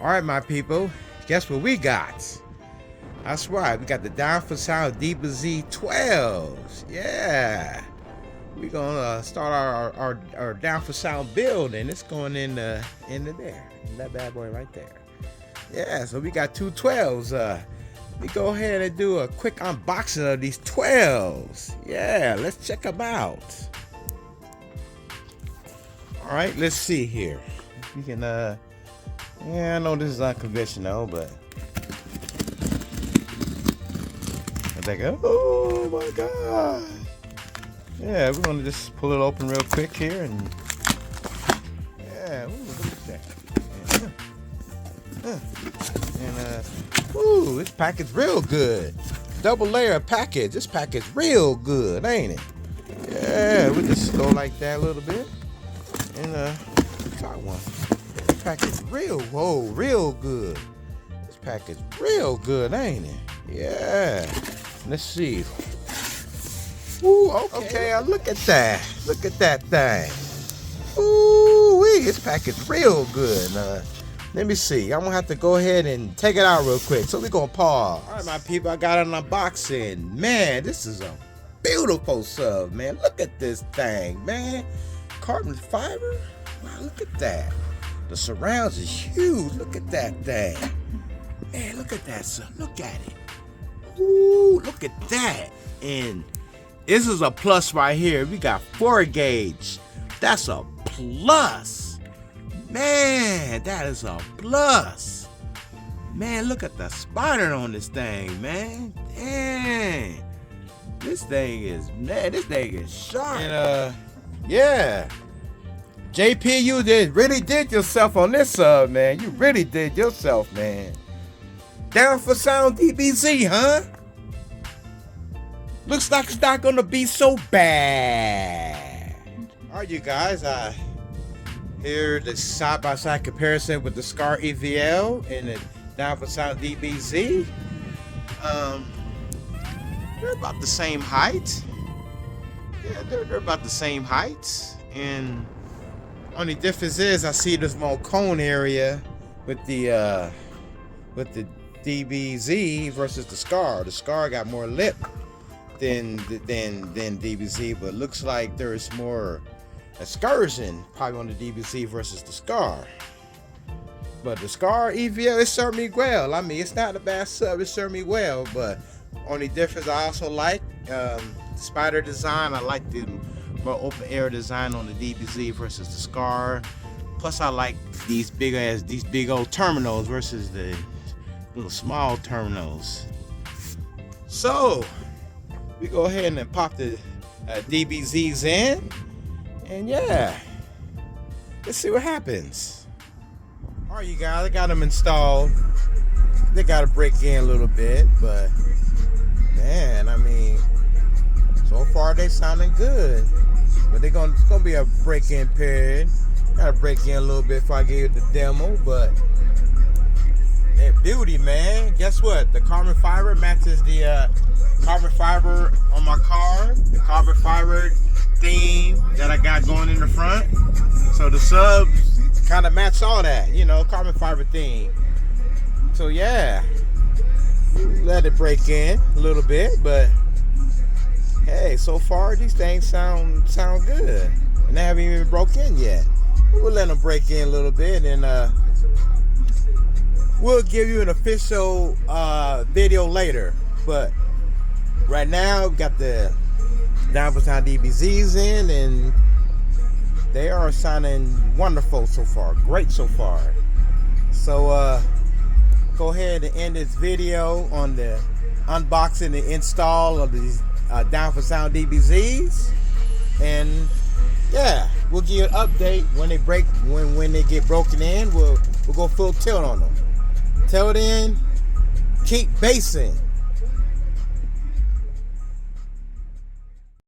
Alright, my people, guess what we got? That's right, we got the Down4Sound DBZ 12s. Yeah, we're gonna start our Down4Sound build, and it's going in there, in that bad boy right there. Yeah, so we got two 12s. Let me go ahead and do a quick unboxing of these 12s. Yeah, let's check them out. All right, let's see here. We can yeah, I know this is unconventional, but I think, oh my God. Yeah, we're gonna just pull it open real quick here, and yeah, ooh, look at that. And ooh, this package real good. Double layer package. This package real good, ain't it? Yeah, we just go like that a little bit, and try one. Package real good. This package real good, ain't it? Yeah. Let's see. Ooh, okay. Look at that. Look at that thing. Ooh, this package real good. Let me see. I'm gonna have to go ahead and take it out real quick. So we're gonna pause. All right, my people. I got an unboxing. Man, this is a beautiful sub, man. Look at this thing, man. Carbon fiber. Wow, look at that. The surrounds is huge. Look at that thing. Man, look at that, son. Look at it. Ooh, look at that. And this is a plus right here. We got 4 gauge. That's a plus. Man, that is a plus. Man, look at the spider on this thing, man. Dang. This thing is sharp. And yeah. JP, you really did yourself on this sub, man. You really did yourself, man. Down4Sound DBZ, huh? Looks like it's not gonna be so bad. All right, you guys, here the side-by-side comparison with the Scar EVL and the Down4Sound DBZ. They're about the same height. Yeah, they're about the same height, and only difference is I see this more cone area with the DBZ versus the Scar. The Scar got more lip than DBZ, but looks like there's more excursion probably on the DBZ versus the Scar. But the Scar EVL, it served me well. I mean, it's not a bad sub, it served me well, but only difference I also like spider design. I like the more open air design on the DBZ versus the Scar. Plus I like these big old terminals versus the little small terminals. So we go ahead and pop the DBZs in, and yeah, let's see what happens. All right, you guys, I got them installed. They got to break in a little bit, but man, I mean, so far they sounding good. But it's gonna be a break-in period. Gotta break in a little bit before I get the demo, but that beauty, man. Guess what? The carbon fiber matches the carbon fiber on my car. The carbon fiber theme that I got going in the front. So the subs kind of match all that, you know, carbon fiber theme. So yeah, let it break in a little bit, but hey, so far these things sound good, and they haven't even broke in yet. We'll let them break in a little bit, and we'll give you an official video later. But right now, we got the Down4Sound DBZs in, and they are sounding wonderful so far, great so far. So go ahead and end this video on the unboxing and install of these Down4Sound DBZs, and yeah, we'll give you an update when they break, when they get broken in. We'll go full tilt on them. Till then, keep basing.